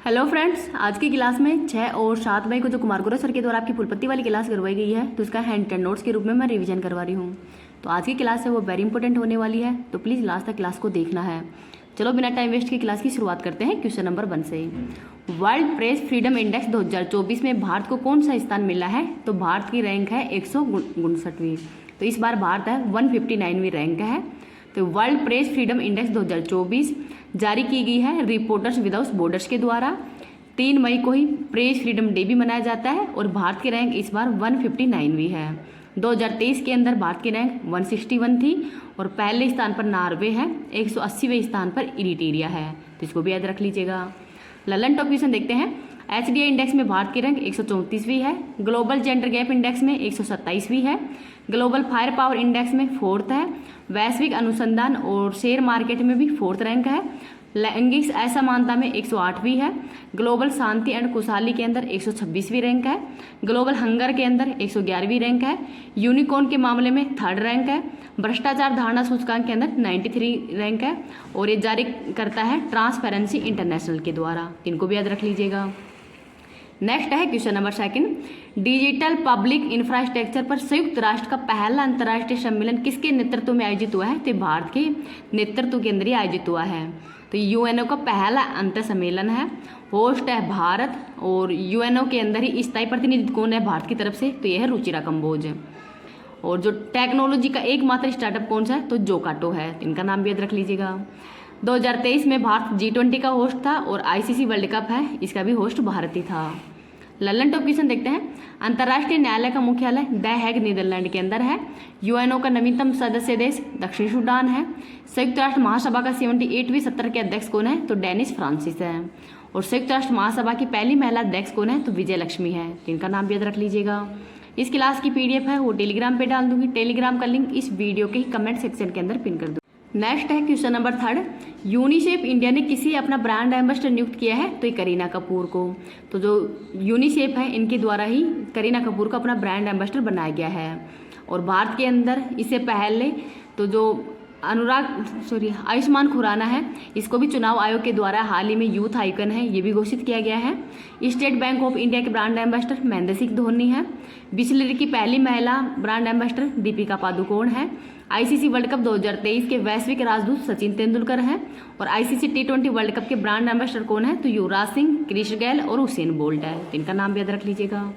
Hello friends, आज की class में 6 और 7 मई को जो कुमार गुरु सर के द्वारा आपकी फुलपत्ती वाली क्लास करवाई गई है, तो इसका हैंड एंड नोट्स के रूप में मैं रिवीजन करवा रही हूँ। तो आज की क्लास है वो वेरी इंपॉर्टेंट होने वाली है, तो प्लीज़ लास्ट तक क्लास को देखना है। चलो बिना टाइम वेस्ट की क्लास की शुरुआत करते हैं क्वेश्चन नंबर 1 से। वर्ल्ड प्रेस फ्रीडम इंडेक्स 2024 में भारत को कौन सा स्थान मिला है? तो भारत की रैंक है 159वीं। तो इस बार भारत है 159वीं रैंक है। तो वर्ल्ड प्रेस फ्रीडम इंडेक्स 2024 जारी की गई है रिपोर्टर्स विदाउट बॉर्डर्स के द्वारा। 3 मई को ही प्रेस फ्रीडम डे भी मनाया जाता है और भारत की रैंक इस बार 159वीं है। 2023 के अंदर भारत की रैंक 161 थी और पहले स्थान पर नॉर्वे है, 180वें स्थान पर इरिट्रिया है, तो इसको भी याद रख लीजिएगा। ललन टॉप क्वेश्चन देखते हैं। HDI इंडेक्स में भारत की रैंक 134वीं है। ग्लोबल जेंडर गैप इंडेक्स में 127वीं है। ग्लोबल फायर पावर इंडेक्स में 4th है। वैश्विक अनुसंधान और शेयर मार्केट में भी 4th रैंक है। लैंगिक असमानता में 108वीं है। ग्लोबल शांति एंड खुशहाली के अंदर 126वीं रैंक है। ग्लोबल हंगर के अंदर 111वीं रैंक है। यूनिकॉर्न के मामले में 3rd रैंक है। भ्रष्टाचार धारणा सूचकांक के अंदर 93 रैंक है और ये जारी करता है ट्रांसपेरेंसी इंटरनेशनल के द्वारा। इनको भी याद रख लीजिएगा। नेक्स्ट है question number 2। Digital public infrastructure पर संयुक्त राष्ट्र का पहला अंतर्राष्ट्रीय सम्मेलन किसके नेतृत्व में आयोजित हुआ है? तो भारत के नेतृत्व के अंदर ही आयोजित हुआ है। तो यूएनओ का पहला अंतर सम्मेलन है। होस्ट है भारत और यूएनओ के अंदर ही स्थायी प्रतिनिधि कौन है भारत की तरफ से? तो यह है रुचिरा कंबोज। और जो टेक्नोलॉजी का एकमात्र स्टार्टअप कौन सा है? तो जोकाटो है। इनका नाम भी याद रख लीजिएगा। 2023 में भारत G20 का होस्ट था और ICC वर्ल्ड कप है, इसका भी होस्ट भारत ही था। ललन टॉप क्वेश्चन देखते हैं। अंतर्राष्ट्रीय न्यायालय का मुख्यालय द हैग नीदरलैंड के अंदर है। यूएनओ का नवीनतम सदस्य देश दक्षिण सूडान है। संयुक्त राष्ट्र महासभा का 78वीं सत्र के अध्यक्ष कौन है? तो डेनिस फ्रांसिस है। और संयुक्त राष्ट्र महासभा की पहली महिला अध्यक्ष कौन है? तो विजय लक्ष्मी है। इनका नाम भी याद रख लीजिएगा। इस क्लास की PDF है वो टेलीग्राम पे डाल दूंगी। टेलीग्राम का लिंक इस वीडियो के ही कमेंट सेक्शन के अंदर पिन कर दूँ। नेक्स्ट है क्वेश्चन नंबर 3। यूनिसेफ इंडिया ने किसी अपना ब्रांड एम्बेसडर नियुक्त किया है? तो ये करीना कपूर को। तो जो यूनिसेफ है इनके द्वारा ही करीना कपूर को अपना ब्रांड एम्बेसडर बनाया गया है। और भारत के अंदर इससे पहले तो जो आयुष्मान खुराना है, इसको भी चुनाव आयोग के द्वारा हाल ही में यूथ आइकन है ये भी घोषित किया गया है। स्टेट बैंक ऑफ इंडिया के ब्रांड एम्बेसडर महेंद्र सिंह धोनी है। बिस्लरी की पहली महिला ब्रांड एम्बेसडर दीपिका पादुकोण है। ICC वर्ल्ड कप 2023 के वैश्विक राजदूत सचिन तेंदुलकर हैं। और ICC T20 वर्ल्ड कप के ब्रांड एम्बेसडर कौन है? तो युवराज सिंह, क्रिस गेल और हुसैन बोल्ट है। इनका नाम भी याद रख लीजिएगा।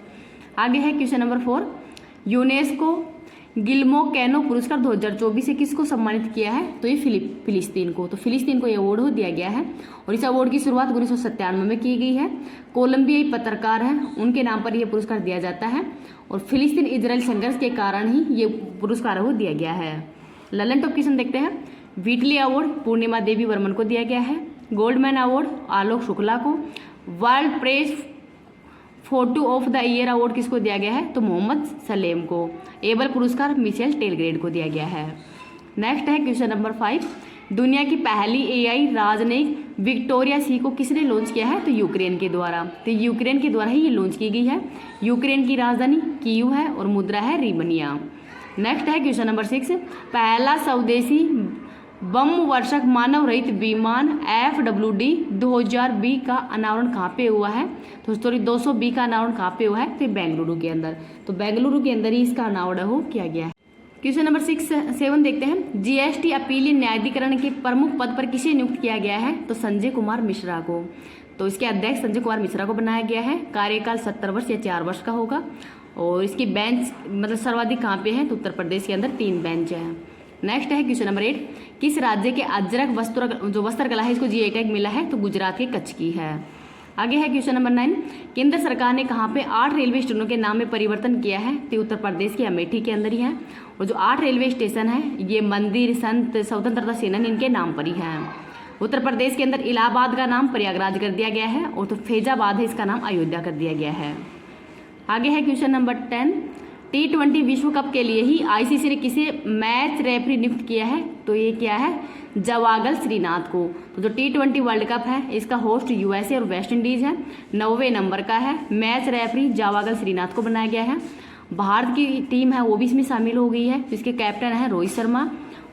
आगे है क्वेश्चन नंबर 4। यूनेस्को गिल्मो कैनो पुरस्कार 2024 से किसको सम्मानित किया है? तो ये फिलिस्तीन को। तो फिलिस्तीन को ये अवार्ड दिया गया है और इस अवार्ड की शुरुआत 1997 में की गई है। कोलंबियाई पत्रकार हैं, उनके नाम पर यह पुरस्कार दिया जाता है और फिलिस्तीन इजराइल संघर्ष के कारण ही ये पुरस्कार वो दिया गया है। ललन टॉप क्वेश्चन देखते हैं। व्हीटली अवार्ड पूर्णिमा देवी वर्मन को दिया गया है। गोल्डमैन अवार्ड आलोक शुक्ला को। World press photo of the year award किसको दिया गया है? तो मोहम्मद सलेम को। एबल पुरस्कार मिशेल टेलग्रेड को दिया गया है। नेक्स्ट है क्वेश्चन नंबर 5। दुनिया की पहली AI राजनयिक विक्टोरिया सी को किसने लॉन्च किया है? तो यूक्रेन के द्वारा। तो यूक्रेन के द्वारा ही ये लॉन्च की गई है। यूक्रेन की राजधानी कीव है और मुद्रा है रिमनिया। नेक्स्ट है क्वेश्चन नंबर 6। पहला स्वदेशी बम वर्षक मानव रहित विमान FWD 2020 का अनावरण कहाँ पे हुआ है? तो 220 का अनावरण कहाँ पे हुआ है? तो बेंगलुरु के अंदर। तो बेंगलुरु के अंदर ही इसका अनावरण हो किया गया है। क्वेश्चन नंबर 7 देखते हैं। GST अपीलीय न्यायाधिकरण के प्रमुख पद पर किसे नियुक्त किया गया है? तो संजय कुमार मिश्रा को। तो इसके अध्यक्ष संजय कुमार मिश्रा को बनाया गया है। कार्यकाल 70 वर्ष या 4 वर्ष का होगा। और इसकी बेंच मतलब सर्वाधिक कहाँ पे है? तो उत्तर प्रदेश के अंदर 3 बेंच है। नेक्स्ट है क्वेश्चन नंबर 8। किस राज्य के अजरक वस्त्र कला है इसको GI टैग मिला है? तो गुजरात के कच्छ की है। आगे है क्वेश्चन नंबर 9। केंद्र सरकार ने कहाँ पे 8 रेलवे स्टेशनों के नाम में परिवर्तन किया है? तो उत्तर प्रदेश के अमेठी के अंदर ही है। और जो 8 रेलवे स्टेशन है ये मंदिर, संत, स्वतंत्रता सेनानी इनके नाम पर ही है। उत्तर प्रदेश के अंदर इलाहाबाद का नाम प्रयागराज कर दिया गया है और तो फैजाबाद है इसका नाम अयोध्या कर दिया गया है। आगे है क्वेश्चन नंबर 10। T20 विश्व कप के लिए ही ICC ने किसे मैच रेफरी नियुक्त किया है? तो ये क्या है? जवागल श्रीनाथ को। तो जो T20 वर्ल्ड कप है इसका होस्ट USA और वेस्ट इंडीज है। 9वें नंबर का है। मैच रेफरी जवागल श्रीनाथ को बनाया गया है। भारत की टीम है वो भी इसमें शामिल हो गई है। इसके कैप्टन है रोहित शर्मा,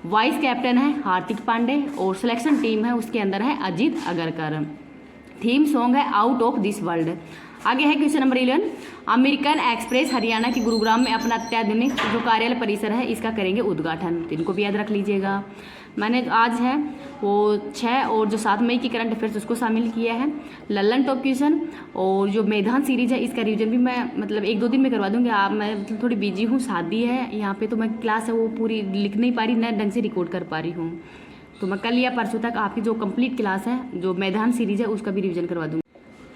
वाइस कैप्टन है हार्दिक पांडे और सिलेक्शन टीम है उसके अंदर है अजीत अगरकर। थीम सॉन्ग है आउट ऑफ दिस वर्ल्ड। आगे है question number 11, American express Haryana के गुरुग्राम में अपना अत्याधुनिक जो कार्यालय परिसर है इसका करेंगे उद्घाटन। तो इनको भी याद रख लीजिएगा। मैंने आज है वो 6 और जो 7 मई की करंट अफेयर्स उसको शामिल किया है। लल्लन टॉप क्वेश्चन और जो मैदान सीरीज है इसका रिवीजन भी मैं मतलब 1-2 दिन में करवा दूंगी। आप मैं मतलब थोड़ी बिजी हूँ, शादी है यहाँ पे, तो मैं क्लास है वो पूरी लिख नहीं पा रही, न ढंग से रिकॉर्ड कर पा रही हूँ। तो मैं कल या परसों तक आपकी जो कंप्लीट क्लास है जो मैदान सीरीज है उसका भी रिवीजन करवा दूँगी।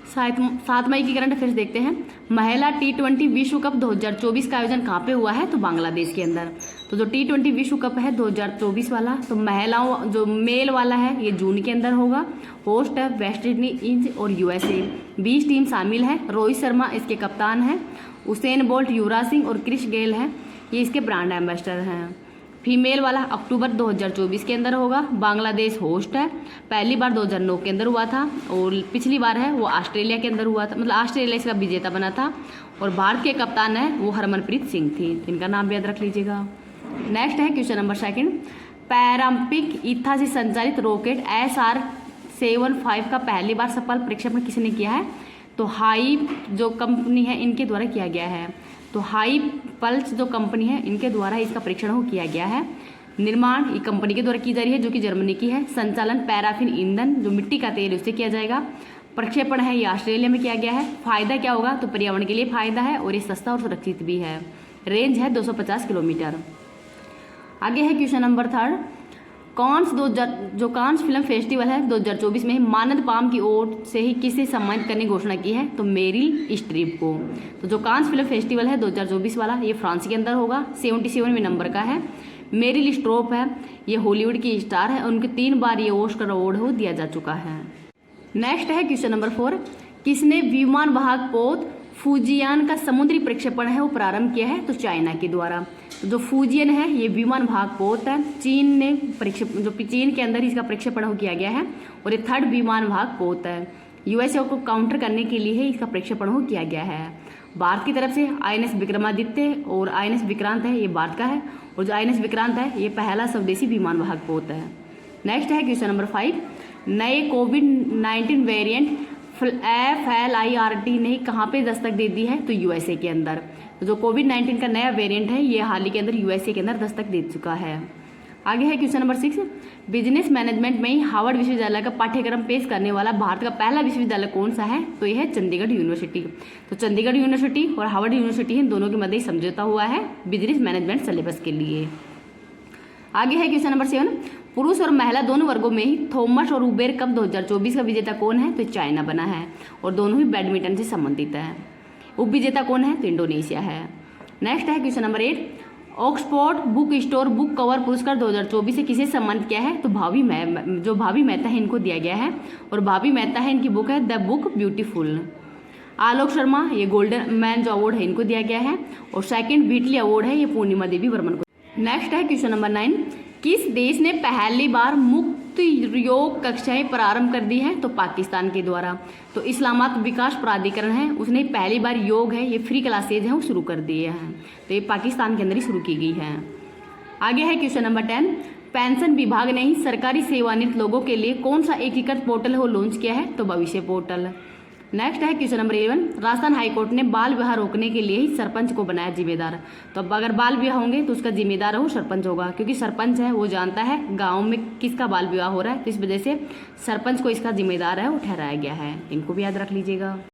7 मई की करंट अफेयर्स देखते हैं। महिला T20 विश्व कप 2024 का आयोजन कहाँ पे हुआ है? तो बांग्लादेश के अंदर। तो जो T20 विश्व कप है 2024 वाला, तो महिलाओं जो मेल वाला है ये जून के अंदर होगा। होस्ट है वेस्ट इंडीज और USA। 20 टीम शामिल है। रोहित शर्मा इसके कप्तान हैं। उसेन बोल्ट, युवराज सिंह और क्रिश गेल हैं, ये इसके ब्रांड एम्बेसडर हैं। फीमेल वाला अक्टूबर 2024 के अंदर होगा। बांग्लादेश होस्ट है। पहली बार 2009 के अंदर हुआ था और पिछली बार है वो ऑस्ट्रेलिया के अंदर हुआ था, मतलब ऑस्ट्रेलिया इसका विजेता बना था। और भारत के कप्तान है वो हरमनप्रीत सिंह थी। इनका नाम भी याद रख लीजिएगा। नेक्स्ट है क्वेश्चन नंबर 2, पैराम्पिक ईथा से संचालित रॉकेट SR-75 का पहली बार सफल प्रक्षेपण किसने किया है? तो हाई जो कंपनी है इनके द्वारा किया गया है। तो हाई पल्स जो कंपनी है इनके द्वारा इसका परीक्षण किया गया है। निर्माण ये कंपनी के द्वारा की जा रही है जो कि जर्मनी की है। संचालन पैराफिन ईंधन जो मिट्टी का तेल उससे किया जाएगा। प्रक्षेपण है ये ऑस्ट्रेलिया में किया गया है। फायदा क्या होगा? तो पर्यावरण के लिए फायदा है और ये सस्ता और सुरक्षित भी है। रेंज है 250 किलोमीटर। आगे है क्वेश्चन नंबर 3, जो कांस फिल्म फेस्टिवल है 2024 में मानद पाम की ओर से ही किसे सम्मानित करने की घोषणा की है? तो मेरिल स्ट्रीप को। तो जो कांस फिल्म फेस्टिवल है 2024 वाला ये फ्रांस के अंदर होगा। 77वें नंबर का है। मेरिल स्ट्रोप है ये हॉलीवुड की स्टार है, उनके 3 बार ये ऑस्कर अवार्ड हो दिया जा चुका है। नेक्स्ट है क्वेश्चन नंबर 4, किसने विमान वाहक पोत फूजियान का समुद्री प्रक्षेपण है वो प्रारंभ किया है? तो चाइना के द्वारा। तो जो फूजियन है ये विमान वाहक पोत है, चीन ने जो चीन के अंदर इसका प्रक्षेपण किया गया है और ये 3rd विमान वाहक पोत है। USA को काउंटर करने के लिए इसका प्रक्षेपण किया गया है। भारत की तरफ से INS विक्रमादित्य और INS विक्रांत है ये भारत का है, और जो INS विक्रांत है ये पहला स्वदेशी विमान वाहक पोत है। नेक्स्ट है क्वेश्चन नंबर 5, नए कोविड-19 वेरिएंट FLIRT ने कहाँ पे दस्तक दे दी है? तो USA के अंदर। तो जो कोविड-19 का नया वेरिएंट है ये हाल ही के अंदर USA के अंदर दस्तक दे चुका है। आगे है क्वेश्चन नंबर 6, बिजनेस मैनेजमेंट में ही हार्वर्ड विश्वविद्यालय का पाठ्यक्रम पेश करने वाला भारत का पहला विश्वविद्यालय कौन सा है? तो यह है चंडीगढ़ यूनिवर्सिटी। तो चंडीगढ़ यूनिवर्सिटी और हार्वर्ड यूनिवर्सिटी इन दोनों के मध्य समझौता हुआ है बिजनेस मैनेजमेंट सिलेबस के लिए। आगे है क्वेश्चन नंबर 7, पुरुष और महिला दोनों वर्गों में ही थॉमस और उबेर कप 2024 का विजेता कौन है? तो चाइना बना है और दोनों ही बैडमिंटन से संबंधित है। उप विजेता कौन है? तो इंडोनेशिया है। नेक्स्ट है question number 8, Oxford book store book cover पुरस्कार 2024 से किसे सम्मानित किया है? तो भाभी मेहता है इनको दिया गया है और भाभी मेहता है इनकी बुक है the book beautiful. Alok Sharma ये गोल्डन मैन जो अवार्ड है इनको दिया गया है और 2nd व्हीटली अवार्ड है ये पूर्णिमा देवी वर्मन को। नेक्स्ट है क्वेश्चन नंबर 9, किस देश ने पहली बार मुक्त योग कक्षाएं प्रारंभ कर दी है? तो पाकिस्तान के द्वारा। तो इस्लामाबाद विकास प्राधिकरण है उसने पहली बार योग है ये फ्री क्लासेज हैं वो शुरू कर दिए हैं। तो ये पाकिस्तान के अंदर ही शुरू की गई है। आगे है क्वेश्चन नंबर 10, पेंशन विभाग ने ही सरकारी सेवानिवृत्त लोगों के लिए कौन सा एकीकृत पोर्टल है वो लॉन्च किया है? तो भविष्य पोर्टल। नेक्स्ट है क्वेश्चन नंबर 11, राजस्थान हाईकोर्ट ने बाल विवाह रोकने के लिए ही सरपंच को बनाया जिम्मेदार। तो अब अगर बाल विवाह होंगे तो उसका जिम्मेदार वो सरपंच होगा, क्योंकि सरपंच है वो जानता है गांव में किसका बाल विवाह हो रहा है, तो इस वजह से सरपंच को इसका जिम्मेदार है वो ठहराया गया है। इनको भी याद रख लीजिएगा।